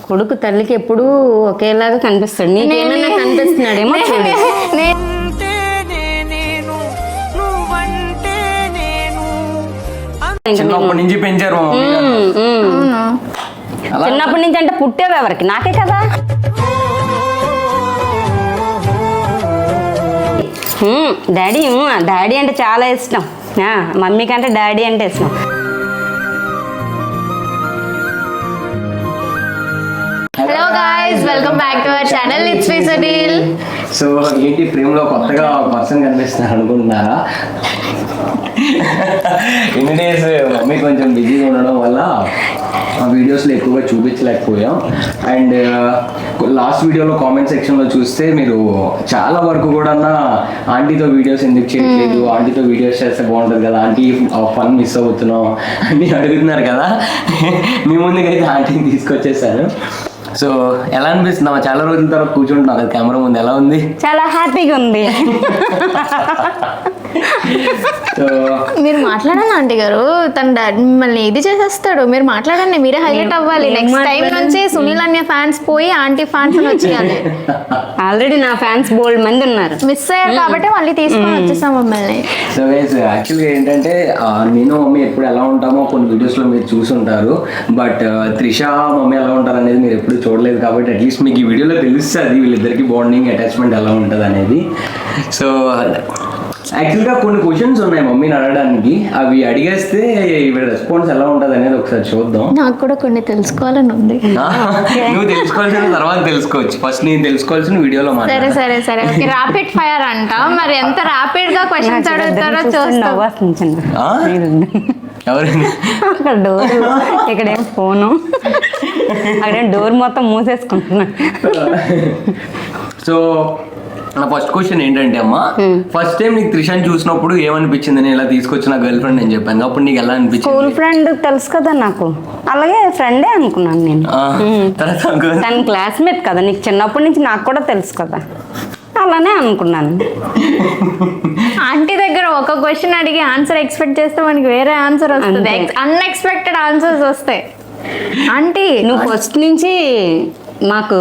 కొడుకు తల్లికి ఎప్పుడూ ఒకేలాగా కనిపిస్తాడు. నీకేమైనా కనిపిస్తున్నాడేమో చూడు. చిన్నప్పటి నుంచి పెంచారు. చిన్నప్పటి నుంచి అంటే పుట్టేవి ఎవరికి? నాకే కదా. డాడీ అంటే చాలా ఇష్టం. మమ్మీ కంటే డాడీ అంటే ఇష్టం. Hello guys, welcome back to our channel. It's me Sunil. So ఏంటి ఫ్రేమ్ లో కొత్తగా పర్సన్ కనిపిస్తున్నారు అనుకుంటున్నారా? ఇన్ని డేస్ మమ్మీ కొంచెం బిజీగా ఉండడం వల్ల ఆ వీడియోస్లో ఎక్కువగా చూపించలేకపోయాం. అండ్ లాస్ట్ వీడియోలో కామెంట్ సెక్షన్లో చూస్తే మీరు చాలా వరకు కూడా ఆంటీతో వీడియోస్ ఎందుకు చేయట్లేదు, ఆంటీతో వీడియోస్ చేస్తే బాగుంటుంది కదా, ఆంటీ ఫన్ మిస్ అవుతున్నాం అని అడుగుతున్నారు కదా. మీ ముందుకైతే ఆంటీని తీసుకొచ్చేసాను. సో ఎలా అనిపిస్తుంది? చాలా రోజుల తర్వాత కూర్చుంటున్నాం కదా కెమెరా ముందు, ఎలా ఉంది? చాలా హ్యాపీగా ఉంది. మీరు మాట్లాడండి ఆంటీ గారు, తన డాడీ మిమ్మల్ని ఇది చేసేస్తాడు. మీరు మాట్లాడండి, మీరే హైలైట్ అవ్వాలి. నెక్స్ట్ టైం నుంచి సునీల్ అనే ఫ్యాన్స్ పోయి ఆంటీ ఫ్యాన్స్ వచ్చేయాలి. ఆల్రెడీ నా ఫ్యాన్స్ బోల్డ్ మంది ఉన్నారు. మిస్ అయ్యారు కాబట్టి మళ్ళీ తీసుకొని వచ్చేసాం మమ్మల్ని. సో గైస్ యాక్చువల్గా ఏంటంటే నేను మమ్మీ ఎప్పుడు ఎలా ఉంటామో కొన్ని వీడియోస్లో మీరు చూసుంటారు. బట్ త్రిష మమ్మీ ఎలా ఉంటారు అనేది మీరు ఎప్పుడు చూడలేదు కాబట్టి అట్లీస్ట్ మీకు ఈ వీడియోలో తెలుస్తుంది వీళ్ళిద్దరికి బాండింగ్ అటాచ్మెంట్ ఎలా ఉంటుంది అనేది. సో యాక్చువల్గా కొన్ని క్వశ్చన్స్ ఉన్నాయి మమ్మీని అడగడానికి, అవి అడిగేస్తే ఇవి రెస్పాన్స్ ఎలా ఉంటుంది అనేది ఒకసారి చూద్దాం. నాకు కూడా కొన్ని తెలుసుకోవాలని ఉంది. నువ్వు తెలుసుకోవాల్సిన తర్వాత తెలుసుకోవచ్చు, ఫస్ట్ నేను తెలుసుకోవాల్సిన వీడియోలో సరే సరే సరే ఓకే. ర్యాపిడ్ ఫైర్ అంట, మరి ఎంత ర్యాపిడ్ గా క్వశ్చన్స్ అడుగుతారో చూస్తాం. ఎవరండి? అక్కడ డోర్, ఇక్కడేం ఫోను, అక్కడేం డోర్ మొత్తం మూసేసుకుంటున్నా. సో నా ఫస్ట్ క్వశ్చన్ ఏంటంటే అమ్మా, ఫస్ట్ టైం నీకు త్రిషాని చూసినప్పుడు ఏమనిపించింది? నేను ఇలా తీసుకొచ్చిన గర్ల్ ఫ్రెండ్ అని చెప్పాను, అప్పుడు నీకు ఎలా అనిపించింది? స్కూల్ ఫ్రెండ్ తెలుసు కదా నాకు, అలాగే ఫ్రెండే అనుకున్నాను నేను. తన క్లాస్మేట్ కదా, నీకు చిన్నప్పటి నుంచి నాకు కూడా తెలుసు కదా, అలానే అనుకున్నాను. ఆంటీ దగ్గర ఒక క్వశ్చన్ అడిగి ఆన్సర్ ఎక్స్పెక్ట్ చేస్తే మనకి వేరే ఆన్సర్ వస్తుంది, అన్ఎక్స్పెక్టెడ్ ఆన్సర్స్ వస్తాయి. ఆంటీ నువ్వు ఫస్ట్ నుంచి మాకు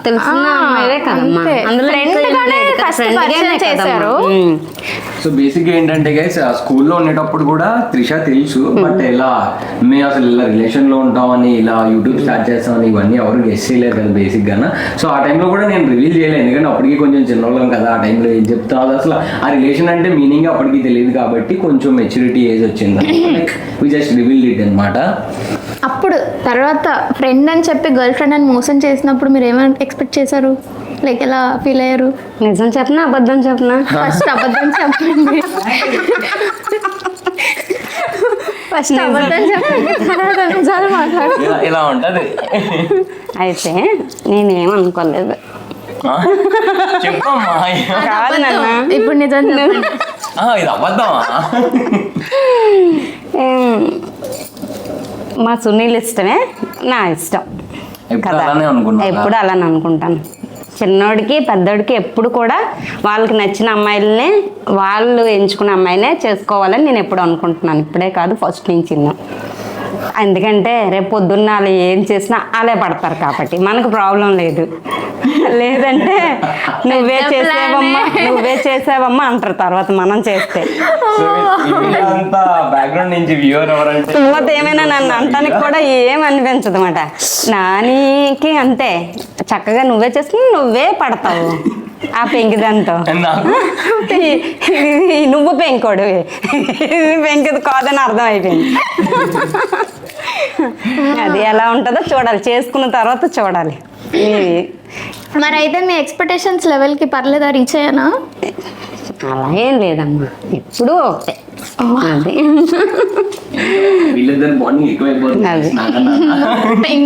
తెలిసిన అమ్మాయివే కదమ్మా, చేశారు. సో బేసిక్గా ఏంటంటే గైస్ స్కూల్లో ఉండేటప్పుడు కూడా త్రిష తెలుసు, బట్ ఇలా మేము అసలు ఇలా రిలేషన్లో ఉంటామని, ఇలా యూట్యూబ్ స్టార్ట్ చేస్తామని ఇవన్నీ ఎవరు గెస్ చేయలేదు కదా బేసిక్గా. సో ఆ టైంలో కూడా నేను రివీల్ చేయలేదు, ఎందుకంటే అప్పటికి కొంచెం చిన్నోళ్ళం కదా, ఆ టైంలో ఏం చెప్తాను అసలు ఆ రిలేషన్ అంటే మీనింగ్ అప్పటికి తెలియదు కాబట్టి కొంచెం మెచ్యూరిటీ ఏజ్ వచ్చింది, like we just reveal it అనమాట. అప్పుడు తర్వాత ఫ్రెండ్ అని చెప్పి గర్ల్ ఫ్రెండ్ అని మోసం చేసినప్పుడు మీరు ఏమైనా ఎక్స్పెక్ట్ చేశారు? లైక్ ఎలా ఫీల్ అయ్యారు? నిజం చెప్పనా అబద్ధం చెప్పనా? ఫస్ట్ అబద్ధం చెప్పండి. ఫస్ట్ అబద్ధం చెప్పండి, తర్వాత నిజాలు మాట్లాడండి. ఇలా ఉంటుంది. అయితే నేనేమనుకోలేదు. చెప్పమ్మా. కాదు నాన్న, ఇప్పుడు నిజం చెప్పండి. ఇది అబద్ధమా? మా సునీల్ ఇష్టమే, నా ఇష్టం కదా, ఎప్పుడు అలానే అనుకుంటాను. చిన్నోడికి పెద్దోడికి ఎప్పుడు కూడా వాళ్ళకి నచ్చిన అమ్మాయిలనే, వాళ్ళు ఎంచుకున్న అమ్మాయినే చేసుకోవాలని నేను ఎప్పుడు అనుకుంటున్నాను. ఇప్పుడే కాదు, ఫస్ట్ నుంచి. ఎందుకంటే రేపు పొద్దున్న వాళ్ళు ఏం చేసినా అలే పడతారు కాబట్టి మనకు ప్రాబ్లం లేదు. లేదంటే నువ్వే చేసావమ్మా అంటారు తర్వాత మనం చేస్తే. తర్వాత ఏమైనా నన్ను అంటానికి కూడా ఏం అనిపించదు అన్నమాట. నానికి అంతే, చక్కగా నువ్వే చేసుకుని నువ్వే పడతావు ఆ పెంకిదంతో. నువ్వు పెంకోడు, పెంకిది కాదని అర్థం అయిపోయింది. అది ఎలా ఉంటుందో చూడాలి, చేసుకున్న తర్వాత చూడాలి. మరి అయితే మీ ఎక్స్పెక్టేషన్స్ లెవెల్కి పర్లేదా, రీచ్ అయ్యానా? అలా ఏం లేదమ్మా, ఎప్పుడూ ఒకటే.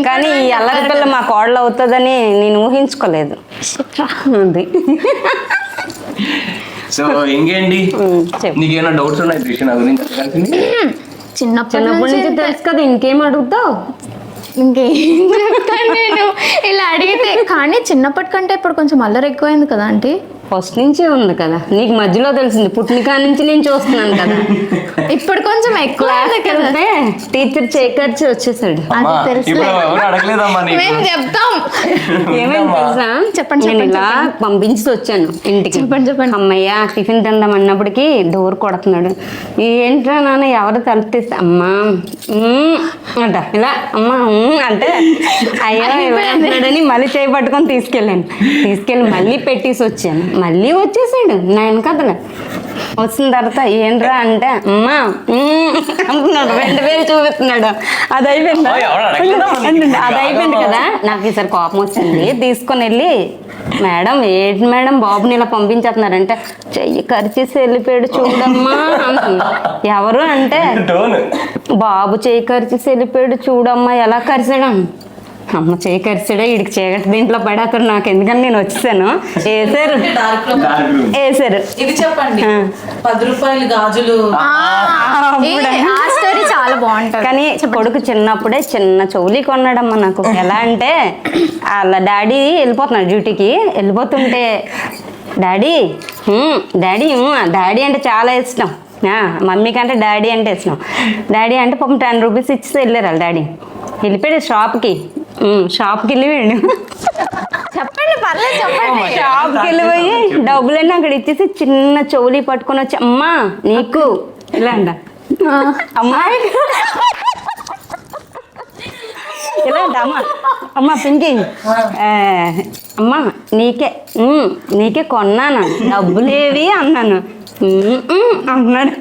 కానీ ఈ అల్లరి పిల్ల మా కోడలు అవుతుందని నేను ఊహించుకోలేదు. సో ఇంకేంటి, నీకేమైనా డౌట్స్ ఉన్నాయి కృష్ణ గురించి? చిన్నప్పటి నుంచి తెలుసు కదా, ఇంకేం అడుగుతావు? ఇంకేం చెప్తాను నేను ఇలా అడిగితే. కానీ చిన్నప్పటికంటే ఇప్పుడు కొంచెం అల్లరి ఎక్కువైంది కదా ఆంటీ. ఫస్ట్ నుంచే ఉంది కదా, నీకు మధ్యలో తెలిసింది పుట్టినకా నుంచి నేను చూస్తున్నాను కదా. ఇప్పుడు కొంచెం ఎక్కువ వెళ్తే టీచర్ చేకర్చి వచ్చేసాడు. అమ్మా, తెలుసులే. ఇప్పుడు ఎవరు అడగలేదమ్మా నీకు. మేము చెప్తాం. ఏమైంది తెలుసా, చెప్పండి, నేను ఇలా పంపించి వచ్చాను ఇంటికి. చెప్పండి. అమ్మయ్య టిఫిన్ తిందాం అన్నప్పటికీ డోర్ కొడుతున్నాడు. ఏంట్రా నాన్న ఎవరు తలుపు తీస్తే అమ్మా అంట ఇలా అమ్మ అంటే అయ్యో ఎవరంటున్నాడని మళ్ళీ చేయి పట్టుకొని తీసుకెళ్ళి మళ్ళీ పెట్టేసి వచ్చాను. మళ్ళీ వచ్చేసాడు నా వెనకతలు. వచ్చిన తర్వాత ఏంట్రా అంటే అమ్మా అంటున్నాడు, 2000 చూపిస్తున్నాడు. అది అయిపోయింది కదా, నాకు ఈసారి కోపం వచ్చింది. తీసుకొని వెళ్ళి మేడం ఏంటి మేడం బాబుని ఇలా పంపించేస్తున్నారంటే చెయ్యి కరిచేసి వెళ్ళిపోయాడు చూడమ్మా అంటున్నా. ఎవరు అంటే బాబు చెయ్యి కరిచేసి వెళ్ళిపోయాడు చూడమ్మా ఎలా కరిచాడు. అమ్మ చేయి కరిచాడా, వీడికి చీకటి దీంట్లో పడేస్తాడు నాకు, ఎందుకని నేను వచ్చేసాను. వేసారు ఇది చెప్పండి, 10 రూపాయలు గాజులు. ఆ స్టోరీ చాలా బాగుంటుంది. కానీ కొడుకు చిన్నప్పుడే చిన్న చెవులి కొన్నాడమ్మా నాకు. ఎలా అంటే వాళ్ళ డాడీ వెళ్ళిపోతున్నాడు డ్యూటీకి, వెళ్ళిపోతుంటే డాడీ డాడీ అంటే చాలా ఇష్టం. మమ్మీ కంటే డాడీ అంటే ఇష్టం. డాడీ అంటే పాపం 10 రూపీస్ ఇచ్చి వెళ్ళారు వాళ్ళ డాడీ. వెళ్ళిపోయాడు షాప్కి వెళ్ళిపోయాడు. చెప్పండి, పర్లేదు చెప్పండి. షాప్కి వెళ్ళిపోయి డబ్బులన్నీ అక్కడ ఇచ్చేసి చిన్న చెవులి పట్టుకొని వచ్చి అమ్మా నీకు ఇలా అంట. అమ్మా ఇలా అంట అమ్మ పింకి అమ్మా నీకే కొన్నాను డబ్బులేవి అన్నాను. అన్నాడు.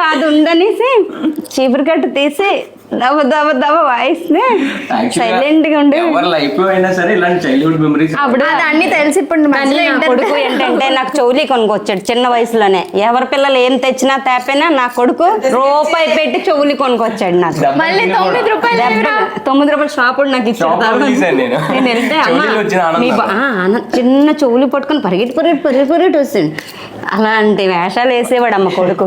కాదు ఉందనేసి చీపురు కట్టు తీసి దవ వాయిస్తే సైలెంట్ గా ఉండి అప్పుడు అన్ని తెలిసి ఇప్పుడు కొడుకు ఏంటంటే నాకు చెవులి కొనుక్కొచ్చాడు చిన్న వయసులోనే. ఎవరి పిల్లలు ఏం తెచ్చినా తేపైనా నా కొడుకు రూపాయి పెట్టి చెవులి కొనుక్కొచ్చాడు నాకు. మళ్ళీ 9 రూపాయలు 9 రూపాయలు షాపు నాకు ఇచ్చాడు. నేను వెళ్తే చిన్న చెవులు పట్టుకొని పరిగెట్టి వస్తాడు. అలాంటి వేషాలు వేసేవాడు అమ్మ కొడుకు.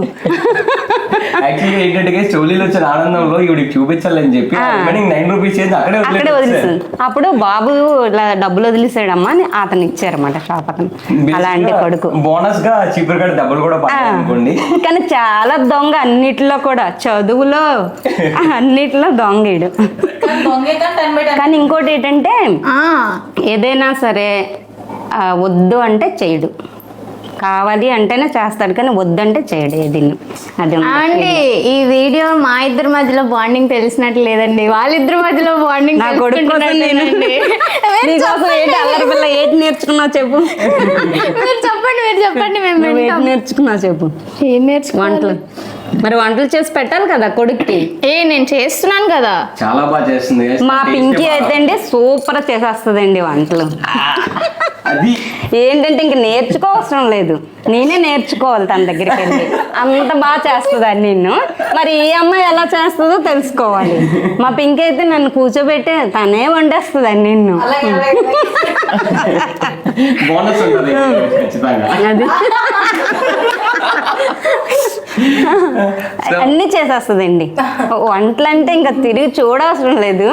చెవులీలో వచ్చిన ఆనందంలో ఇవి చూపించాలని చెప్పి 9 రూపీస్ అక్కడే వదిలేస్తుంది. అప్పుడు బాబు ఇలా డబ్బులు వదిలేసాడమ్మా అని అతను ఇచ్చారన్నమాట షాప్ అతను. అలాంటి కొడుకు బోనస్ గా చీపురు కట్ట డబ్బులు కూడా అనుకోండి. కానీ చాలా దొంగ అన్నిట్లో కూడా, చదువులో అన్నిట్లో దొంగీడు. కానీ ఇంకోటి ఏంటంటే ఏదైనా సరే వద్దు అంటే చేయడు, కావాలి అంటేనే చేస్తాడు కానీ వద్దంటే చేయడు ఏదిని. అది అండి ఈ వీడియో మా ఇద్దరి మధ్యలో బాండింగ్ తెలిసినట్టు లేదండి, వాళ్ళిద్దరి మధ్యలో బాండింగ్. నా కొడుకు అల్లరి పిల్ల ఏంటి నేర్చుకున్నావు చెప్పు. మీరు చెప్పండి మేము ఏంటి నేర్చుకున్నావు చెప్పు. ఏం నేర్చుకున్నా? వంటలు. మరి వంటలు చేసి పెట్టాలి కదా కొడుక్కి. నేను చేస్తున్నాను కదా. చాలా బాగా చేస్తుంది. మా పింకీ అయితే అండి సూపర్ చేసేస్తుందండి వంటలు. ఏంటంటే ఇంక నేర్చుకోవసరం లేదు, నేనే నేర్చుకోవాలి తన దగ్గరికి వెళ్ళి. అంత బాగా చేస్తుంది అని నిన్ను. మరి ఈ అమ్మాయి ఎలా చేస్తుందో తెలుసుకోవాలి. మా పింకీ అయితే నన్ను కూర్చోబెట్టి తనే వండేస్తుంది అని నిన్ను. అది అన్ని చేసేస్తుందండి. వంటలు అంటే ఇంకా తిరిగి చూడవసరం లేదు,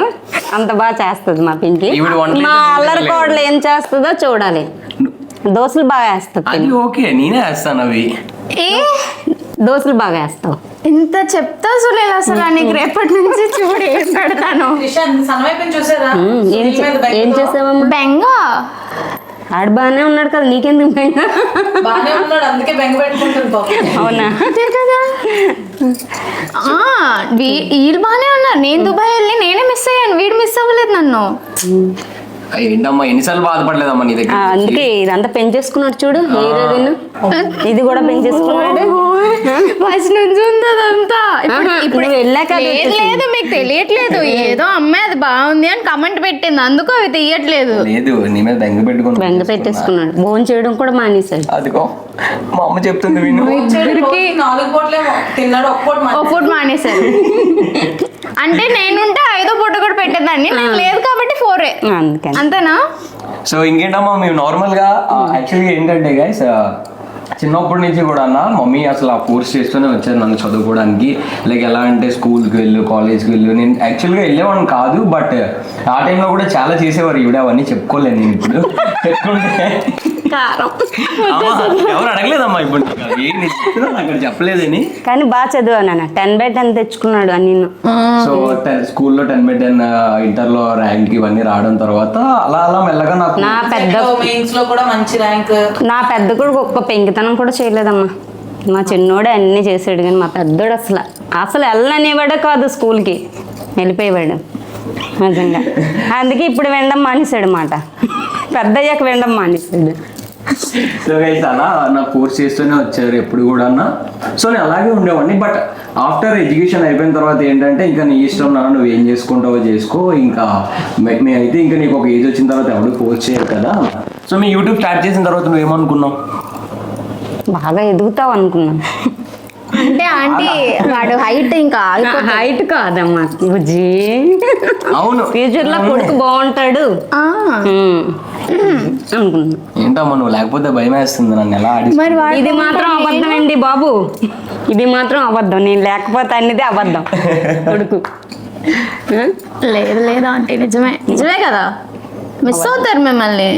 అంత బాగా చేస్తుంది మా పింకీ. మా అల్లరి కోడలు ఏం చేస్తుందో చూడాలి. దోశలు బాగా వేస్తుంది. ఓకే నేనే వేస్తాను అవి. దోశలు బాగా వేస్తావు. ఇంత చెప్తా సునీల్ అసలు నీకు రేపటి నుంచి చూడు ఏం పెడతాను. ఏం చేసావమ్మా? బెంగ ఆడు బాగానే ఉన్నాడు కదా, నీకెందుకు బెంగ? అవునా? వీళ్ళు బాగానే ఉన్నారు. నేను దుబాయ్ వెళ్ళి నేనే మిస్ అయ్యాను, వీడు మిస్ అవ్వలేదు నన్ను. ఏంటమ్మా ఎన్నిసార్లు బాధపడలేదమ్మా నీ దగ్గర. అందుకే ఇదంతా పెంచేసుకున్నాడు చూడు. ఇది కూడా పెంచేసుకున్నాడు. ఫస్ట్ నుంచి ఉంది అదంతా. ఇప్పుడు వెళ్ళాక లేదు మీకు తెలియట్లేదు, ఏదో అమ్మాయి అది బాగుంది అని కమెంట్ పెట్టింది, అందుకు అవి తీయట్లేదు. లేదు నీ మీద బెంగ పెట్టేసుకున్నాడు. భోజనం చేయడం కూడా మానేశాడు. అదిగో మా అమ్మ చెప్తుంది విను. ఒక పూట మానేశారు. అంటే నేనుంటే 5వ పూట కూడా పెట్టేదాన్ని, నేను లేదు కాబట్టి 4 అంతేనా? సో ఇంకేంటమ్మా మేము నార్మల్ గా యాక్చువల్గా ఏంటంటే గైస్ చిన్నప్పటి నుంచి కూడా అన్న మమ్మీ అసలు ఫోర్స్ చేస్తూనే వచ్చారు నన్ను చదువుకోవడానికి. లైక్ ఎలా అంటే స్కూల్కి వెళ్ళు, కాలేజ్కి వెళ్ళు. నేను యాక్చువల్గా వెళ్ళేవాడిని కాదు, బట్ ఆ టైంలో కూడా చాలా చేసేవారు. ఈవిడ అవన్నీ చెప్పుకోలేదు నేను ఇప్పుడు పెట్టుకుంటే. ఎవరు అడగలేదమ్మా ఇప్పుడు అక్కడ చెప్పలేదని. కానీ బాగా చదివాను నాన్న, 10/10 తెచ్చుకున్నాడు అని. సో స్కూల్లో 10/10 ఇంటర్లో ర్యాంక్ ఇవన్నీ రావడం తర్వాత అలా అలా మెల్లగా నాకు నా పెద్ద మెయిన్స్ లో కూడా మంచి ర్యాంక్. నా పెద్ద కొడుకు ఒక్క పెంకితనం కూడా చేయలేదమ్మా. మా చిన్నోడే అన్నీ చేసాడు, కానీ మా పెద్దోడు అసలు వెళ్ళనివాడే కాదు, స్కూల్కి వెళ్ళిపోయేవాడు నిజంగా. అందుకే ఇప్పుడు వినడం మానేశాడు మాట, పెద్ద అయ్యాక వినడం మానేశాడు. సో గైస్ అలా నాకు కోర్స్ చేస్తూనే వచ్చారు ఎప్పుడు కూడా అన్న. సో నేను అలాగే ఉండేవాడిని. బట్ ఆఫ్టర్ ఎడ్యుకేషన్ అయిపోయిన తర్వాత ఏంటంటే ఇంకా నీ ఇష్టం నాన్న, నువ్వు ఏం చేసుకుంటావో చేసుకో. ఇంకా మేమైతే ఇంకా నీకు ఒక ఏజ్ వచ్చిన తర్వాత ఎవరు ఫోర్స్ చేయరు కదా. సో మీ యూట్యూబ్ స్టార్ట్ చేసిన తర్వాత నువ్వేమనుకున్నావు? బాగా ఎదుగుతావు అనుకున్నాను. అంటే ఆంటీ వాడు హైట్ ఇంకా హైట్ కాదమ్మా బుజ్జి, అవును ఫ్యూచర్ లో కొడుకు బాగుంటాడు అనుకున్నా. ఏంటమ్మా నువ్వు లేకపోతే భయం వేస్తుంది నన్ను ఎలా ఆడి. మరి ఇది మాత్రం అబద్ధం అండి బాబు, ఇది మాత్రం అబద్ధం. నేను లేకపోతే అనేది అబద్ధం. కొడుకు లేదు ఆంటీ నిజమే కదా, మిస్ అవుతారు మిమ్మల్ని.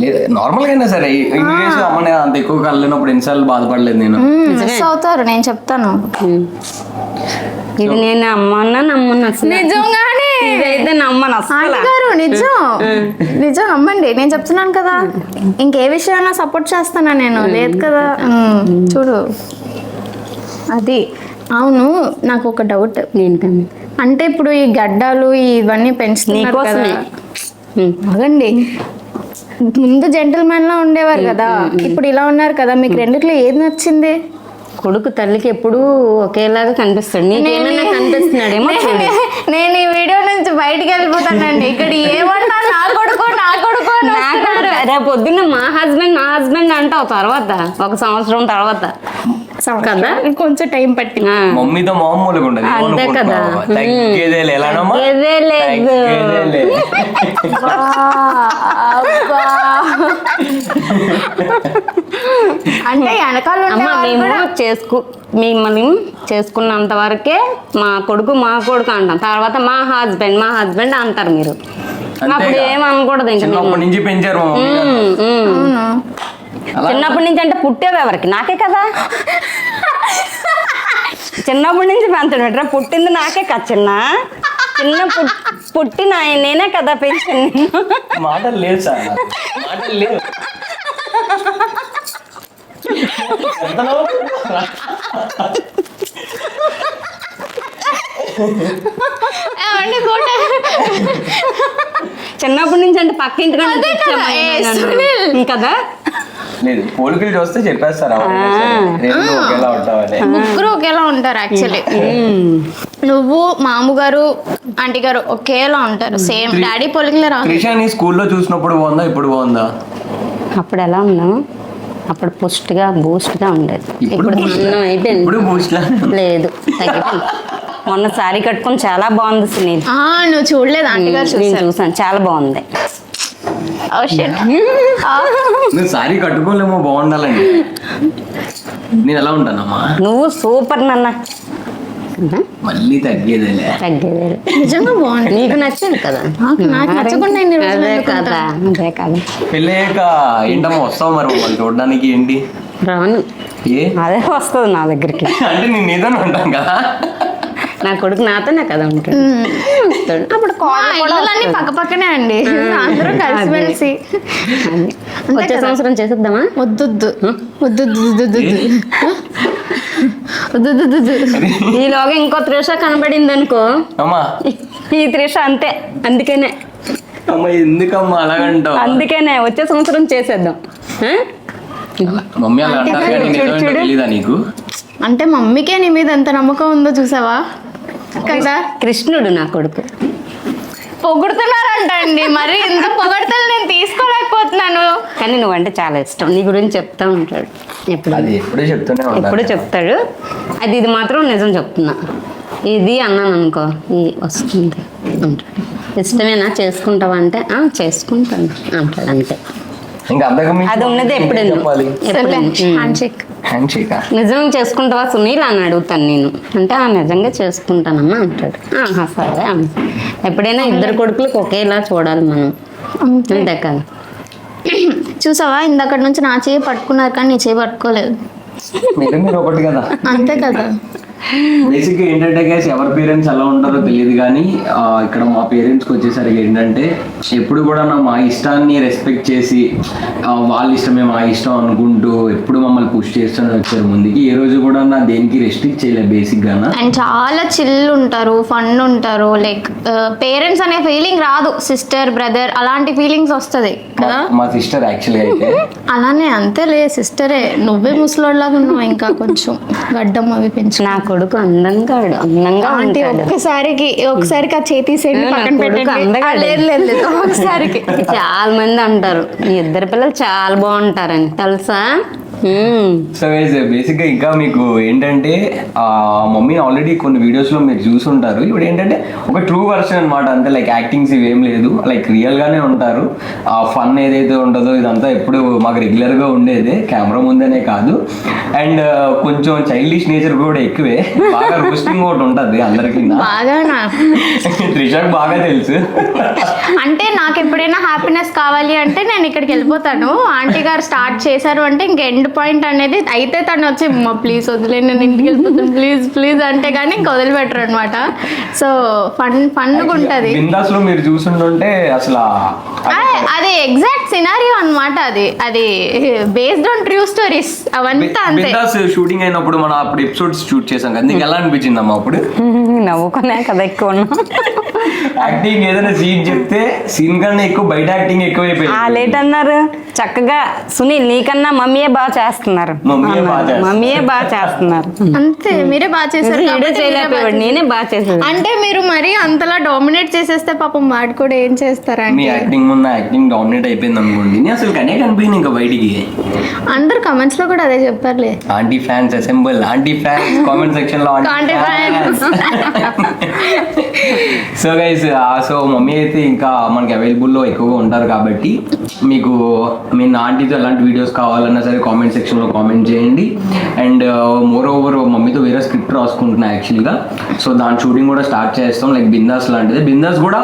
లేదు నార్మల్ గా అయినా సరే ఇంగ్లీష్ అమ్మనే అంత ఎక్కువ కళ్ళినప్పుడు ఎన్నిసార్లు బాధపడలేదు నేను. మిస్ అవుతారు, నేను చెప్తాను. ఇది నేను నమ్మను అసలు. నిజంగానే ఇదైతే నమ్మను అసలు. గారు నిజం నమ్మండి, నేను చెప్తున్నాను కదా. ఇంకే విషయాల్లో సపోర్ట్ చేస్తానా నేను? లేదు కదా. చూడు అది. అవును, నాకు ఒక డౌట్. అంటే ఇప్పుడు ఈ గడ్డాలు ఇవన్నీ పెంచుతున్నారు కదా, అదండి ముందు జెంటల్మెన్ లా ఉండేవారు కదా, ఇప్పుడు ఇలా ఉన్నారు కదా. మీకు రెండిట్లో ఏది నచ్చింది? కొడుకు తల్లికి ఎప్పుడు ఒకేలాగా కనిపిస్తాడు. నీకేమైనా కనిపిస్తున్నాడేమో. నేను ఈ వీడియో నుంచి బయటికి వెళ్ళిపోతానండి. ఇక్కడ ఏమన్నా నా కొడుకు రేపు పొద్దున్న మా హస్బెండ్ అంటావు తర్వాత, ఒక సంవత్సరం తర్వాత కదా, కొంచెం టైం పట్టి. మమ్మీతో మామూలుగా ఉండదు. అంతే కదా. తగ్గేదేలే ఎలానమ్మా, అంటే వెనకాల మిమ్మల్ని చేసుకున్నంత వరకే మా కొడుకు అంటాం. తర్వాత మా హస్బెండ్ అంటారు మీరు. అప్పుడు ఏమనకూడదు. ఇంకా చిన్నప్పటి నుంచి పెంచారు. చిన్నప్పటి నుంచి అంటే పుట్టేవి ఎవరికి? నాకే కదా. చిన్నప్పటి నుంచి పెంచడం పుట్టింది నాకే కదా. చిన్న పుట్టి నేనే కదా పెంచాను. మాటలు లేవు సార్, మాటలు లేవు. చిన్నప్పటి నుంచి అంటే పక్క ఇంటి కదా. లేదు పోలికలు చూస్తే చెప్పేస్తారు ఒకేలా ఉంటావని. ముగ్గురు ఒకేలా ఉంటారు యాక్చువల్లీ. నువ్వు మామగారు ఆంటీ గారు ఒకేలా ఉంటారు, సేమ్ డాడీ పోలికలే రా. త్రిషాని స్కూల్లో చూసినప్పుడు బాగుందా, ఇప్పుడు బాగుందా? అప్పుడు ఎలా ఉన్నావు? అప్పుడు పుష్టిగా బూస్ట్గా ఉండేది. ఇప్పుడు అయిపోయింది. లేదు తగ్గిపోయింది. మొన్న సారీ కట్టుకొని చాలా బాగుంది సునీల్. నువ్వు చూడలేదు? ఆంటీ గారు చూసాను, చాలా బాగుంది. నువ్వు సారీ కట్టుకోలేమో, బాగుండాలండి. నేను ఎలా ఉంటానమ్మా? నువ్వు సూపర్ నాన్న. మళ్ళీ తగ్గేదేలే. నిజంగా బాగుంది. నీకు నచ్చింది కదా. నాకు నచ్చకుండా అదే కదా. పెళ్ళయ్యాక ఏంటమ్మా వస్తావు మరి వాళ్ళు చూడడానికి? ఏంటి రాను, అదే వస్తుంది నా దగ్గరికి. అంటే నేను ఏదైనా ఉంటాను కదా. నా కొడుకు నాతోనే కదా ఉంటాడు. అప్పుడు ఇళ్ళన్నీ పక్క పక్కనే అండి, అందరూ కలిసిమెలిసి. వచ్చే సంవత్సరం చేసేద్దామా? వద్దు ఈలోగా ఇంకో త్రిష కనబడింది అనుకో, ఈ త్రిష అంతే. అందుకనే ఎందుకమ్మా అలాగంటావు? అందుకనే వచ్చే సంవత్సరం చేసేద్దాం. మమ్మీ అలా అంటారు నీకు? అంటే మమ్మీకే నీ మీద ఎంత నమ్మకం ఉందో చూసావా కదా. కృష్ణుడు నా కొడుకు. పొగుడుతున్నారంట అండి, మరి ఇంత పొగడతలు నేను తీసుకోలేకపోతున్నాను. కానీ నువ్వంటే చాలా ఇష్టం, నీ గురించి చెప్తా ఉంటాడు ఎప్పుడు చెప్తాడు. ఇది మాత్రం నిజం చెప్తున్నా. ఇది అన్నాను అనుకో, వస్తుంది అంటాడు. ఇష్టమేనా, చేసుకుంటావా అంటే చేసుకుంటాను అంటాడు. అంతే. ఇంకా అంతకు అది ఉన్నది ఎప్పుడు చెప్పాలి హ్యాండ్ షేక్. హ్యాండ్ షేక్ నిజంగా చేసుకుంటావా సునీల్ అని అడుగుతాను నేను. అంటే నిజంగా చేసుకుంటానమ్మా అంటాడు. ఆహా సరే ఎప్పుడైనా ఇద్దరు కొడుకులకు ఒకేలా చూడాలి మనం, అంతే కదా. చూసావా ఇందాక నుంచి నా చేయి పట్టుకున్నారు కానీ నీ చేయి పట్టుకోలేదు. మీరు ఒకటి కదా. అంతే కదా. బేసిక్గా ఏంటంటే గైస్ ఎవరి పేరెంట్స్ ఎలా ఉంటారో తెలియదు కానీ ఇక్కడ మా పేరెంట్స్కి వచ్చేసరికి ఏంటంటే ఎప్పుడు కూడా మా ఇష్టాన్ని రెస్పెక్ట్ చేసి వాళ్ళ ఇష్టమే మా ఇష్టం అనుకుంటూ ఎప్పుడు మమ్మల్ని పుష్ చేస్తూనే వచ్చారు ముందుకి. ఏ రోజు కూడా నా దేనికి రెస్ట్రిక్ట్ చేయలేదు బేసిక్గా. అండ్ చాలా చిల్ ఉంటారు, ఫన్ ఉంటారు. లైక్ పేరెంట్స్ అనే ఫీలింగ్ రాదు, సిస్టర్ బ్రదర్ అలాంటి ఫీలింగ్స్ వస్తుంది కదా. మా సిస్టర్ యాక్చువల్గా అయితే అలానే అంతేలే సిస్టరే. నువ్వే ముసలోళ్ళలాగా ఉన్నావు, ఇంకా కొంచెం గడ్డం అవి పెంచు. నా కొడుకు అందంగా ఆంటీ ఉంటాడు. ఒకసారికి ఆ చేతి తీసేయండి, నా పక్కన కొడుకు పెట్టండి. అందగాడు. లేదు లేదు లేదు, ఒకసారికి. చాలా మంది అంటారు ఈ ఇద్దరు పిల్లలు చాలా బాగుంటారని, తెలుసా? సో గైస్ బేసిక్గా ఇంకా మీకు ఏంటంటే మమ్మీని ఆల్రెడీ కొన్ని వీడియోస్లో మీరు చూసుంటారు. ఇప్పుడు ఏంటంటే ఒక ట్రూ వర్షన్ అనమాట, అంతే. లైక్ యాక్టింగ్స్ ఇవేం లేదు, లైక్ రియల్గానే ఉంటారు. ఆ ఫన్ ఏదైతే ఉంటుందో ఇదంతా ఎప్పుడు మాకు రెగ్యులర్గా ఉండేదే, కెమెరా ముందేనే కాదు. అండ్ కొంచెం చైల్డిష్ నేచర్ కూడా ఎక్కువే, బాగా రోస్టింగ్ ఒకటి ఉంటుంది అందరికీ. బాగా త్రిషాకి బాగా తెలుసు. అంటే నాకు ఎప్పుడైనా హ్యాపీనెస్ కావాలి అంటే నేను ఇక్కడికి వెళ్ళిపోతాను. ఆంటీ గారు స్టార్ట్ చేశారు అంటే ఇంక ఎండ్ పాయింట్ అనేది అయితే తను వచ్చి ప్లీజ్ వదిలే నేను ఇంటికి వెళ్ళిపోతాను ప్లీజ్ ప్లీజ్ అంటే కానీ ఇంకా వదిలిపెట్టరు అనమాట. సో ఫన్గా ఉంటుంది. బిందాస్ లో మీరు చూసుంటే అసలు అది ఎగ్జాక్ట్ సినారియో అనమాట. అది బేస్డ్ ఆన్ ట్రూ స్టోరీస్ అవంతా అంతే. బిందాస్ షూటింగ్ అయినప్పుడు మనం అప్పుడు ఎపిసోడ్స్ షూట్ చేసాం కదా, నీకు ఎలా అనిపించింది అమ్మా అప్పుడు? నవ్వుకునే కదా ఎక్కువ ఉన్నా. యాక్టింగ్ ఏదైనా సీన్ చెప్తే సీన్ కన్నా ఎక్కువ బయట యాక్టింగ్ ఎక్కువైపోయింది. లేట్ అన్నారు చక్కగా. సునీల్ నీకన్నా మమ్మీయే బాగా చేస్తున్నారు, మమ్మీయే బాగా చేస్తున్నారు. అంతే, మీరే బాగా చేశారు. వీడియో చేయలేకపోయాడు, నేనే బాగా చేసాను. అంటే మీరు మరి అంతలా డామినేట్ చేసేస్తే పాపం వాడు కూడా ఏం చేస్తారంటే. మీ యాక్టింగ్ ముందు యాక్టింగ్ డామినేట్ అయిపోయింది అనుకోండి, నేను అసలు కనే కనిపించింది ఇంకా బయటికి. అందరు కమెంట్స్ లో కూడా అదే చెప్పారులే. Anti fans assemble, anti fans comment section లో anti fans. So guys so mummy అయితే ఇంకా మనకి అవైలబుల్లో ఎక్కువగా ఉంటారు కాబట్టి మీకు మీ ఆంటీతో ఎలాంటి వీడియోస్ కావాలన్నా సరే కామెంట్ సెక్షన్లో కామెంట్ చేయండి. అండ్ మోర్ ఓవర్ మమ్మీతో వేరే స్క్రిప్ట్ రాసుకుంటున్నా యాక్చువల్గా. సో దాని షూటింగ్ కూడా స్టార్ట్ చేస్తాం, లైక్ బిందాస్ లాంటిది. బిందాస్ కూడా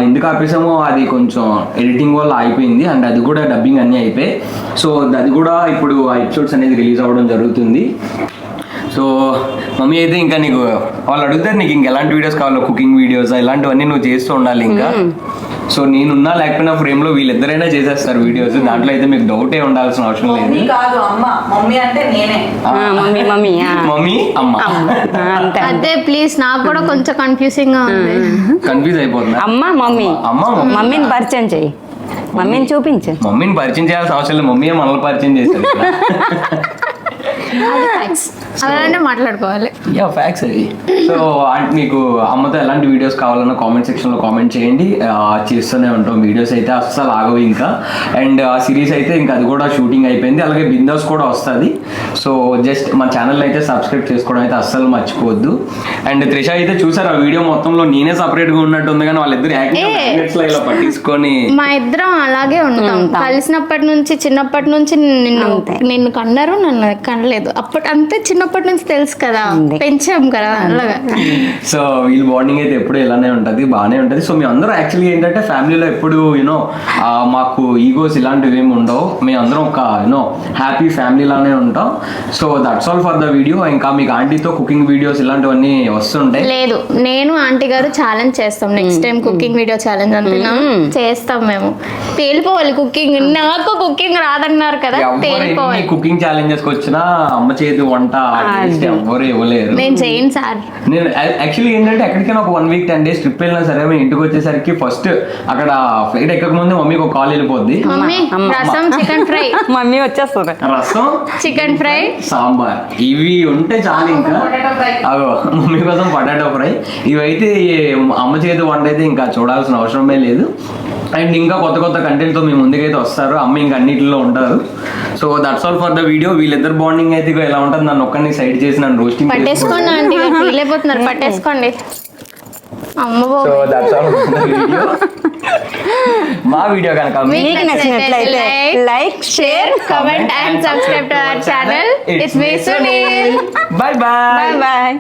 ఎందుకు ఆపేసామో అది కొంచెం ఎడిటింగ్ వల్ల అయిపోయింది, అండ్ అది కూడా డబ్బింగ్ అన్నీ అయిపోయి. సో అది కూడా ఇప్పుడు ఆ ఎపిసోడ్స్ అనేది రిలీజ్ అవ్వడం జరుగుతుంది. సో మమ్మీ అయితే ఇంకా నీకు వాళ్ళు అడుగుతారు నీకు ఇంక ఎలాంటి వీడియోస్ కావాలో, కుకింగ్ వీడియోస్ ఇలాంటివన్నీ నువ్వు చేస్తూ ఉండాలి ఇంకా. సో నేనున్నా లేకపోయినా ఫ్రేమ్లో వీళ్ళిద్దరైనా చేసేస్తారు వీడియోస్, దాంట్లో అయితే మీకు డౌటే ఉండాల్సిన అవసరం లేదు. మమ్మీ కాదు అమ్మ, మమ్మీ అంటే నేనే. మమ్మీ మమ్మీ మమ్మీ అమ్మ అంతే. అదే ప్లీజ్, నాకు కూడా కొంచెం కన్ఫ్యూజింగ్ గా ఉంది. కన్ఫ్యూజ్ అయిపోతున్నా. అమ్మ మమ్మీ, అమ్మ మమ్మీని పరిచయం చెయ్యి, మమ్మీని చూపించు. మమ్మీని పరిచయం చేయాల్సిన అవసరం లేదు, మమ్మీ మనల్ని పరిచయం చేశారు. అలానే మాట్లాడుకోవాలి. యా ఫ్యాక్స్ అది. సో మీకు అమ్మతో ఎలాంటి వీడియోస్ కావాలన్నా కామెంట్ సెక్షన్లో కామెంట్ చేయండి, చేస్తూనే ఉంటాం వీడియోస్ అయితే అస్సలు ఆగవు ఇంకా. అండ్ ఆ సిరీస్ అయితే ఇంకా అది కూడా షూటింగ్ అయిపోయింది, అలాగే బిందాస్ కూడా వస్తుంది. సో జస్ట్ మా ఛానల్ అయితే సబ్స్క్రైబ్ చేసుకోవడం అయితే అస్సలు మర్చిపోవద్దు. అండ్ త్రిష అయితే చూసారు ఆ వీడియో మొత్తంలో నేనే సపరేట్గా ఉన్నట్టు ఉంది, కానీ వాళ్ళిద్దరు యాక్టింగ్ ఇలా పట్టించుకొని మా ఇద్దరం అలాగే ఉంటాం. కలిసినప్పటి నుంచి, చిన్నప్పటి నుంచి నిన్ను కన్నారు, నన్ను కనలేదు. అప్పటి అంతే, చిన్నప్పటి నుంచి తెలుసు కదా, పెంచాం కదా అలాగా. సో వీళ్ళ బాండింగ్ అయితే ఎప్పుడు ఇలానే ఉంటుంది, బాగానే ఉంటుంది. సో మేము అందరం యాక్చువల్గా ఏంటంటే ఫ్యామిలీలో ఎప్పుడు యూనో మాకు ఈగోస్ ఇలాంటివి ఏమి ఉండవు, మేము అందరం ఒక యూనో హ్యాపీ ఫ్యామిలీ లానే ఉంటాం. So that's all for the video. ఇంకా మీకు ఆంటీతో కుకింగ్ వీడియోస్ ఇలాంటివన్నీ వస్తుంటాయి. లేదు, నేను ఆంటీ గారు ఛాలెంజ్ చేస్తాం next time, cooking video challenge అంటున్నా చేస్తాం. మేము తేలిపోవాలి కుకింగ్. నాకు కుకింగ్ రాదన్నారు కదా, తేలిపోవాలి. కుకింగ్ ఛాలెంజెస్ వచ్చినా అమ్మ చేతి వంట ఎవరు ఇవ్వలేరు. నేను చేయను సార్. నేను యాక్చువల్లీ ఏంటంటే ఎక్కడికైనా ఒక 1 week 10 days ట్రిప్ వెళ్ళినా సరే మేము ఇంటికి వచ్చేసరికి ఫస్ట్ అక్కడ ఫ్లైట్ ఎక్కక ముందు మమ్మీకి ఒక కాల్ వెళ్ళిపోద్ది, మమ్మీ రసం చికెన్ ఫ్రై, మమ్మీ వచ్చేస్తుంది, రసం చికెన్ ఫ్రై, సాంబార్ ఇవి ఉంటే చాలు. ఇంకా అగో మమ్మీ కోసం పొటాటో ఫ్రై. ఇవైతే అమ్మ చేతి వంట అయితే ఇంకా చూడాల్సిన అవసరమే లేదు. అండ్ ఇంకా కొత్త కొత్త కంటెంట్తో మీ ముందుకైతే వస్తారు, అమ్మ ఇంకా అన్నిటిలో ఉంటారు. So that's all for the video. వీళ్ళిద్దరు బాండింగ్ అయితే ఎలా ఉంటుంది, నన్ను ఒక్కరిని సైడ్ చేసి నన్ను రోస్టింగ్ పట్టేసుకోండి. ఆంటీ ఫీల్ అయిపోతున్నారు, పట్టేసుకోండి. అమ్మ సో బాబోయ్. That's all video. మా వీడియో కనుక మీకు నచ్చినట్లయితే like share comment and subscribe to our channel. It's me, Sunil. Bye bye. Bye bye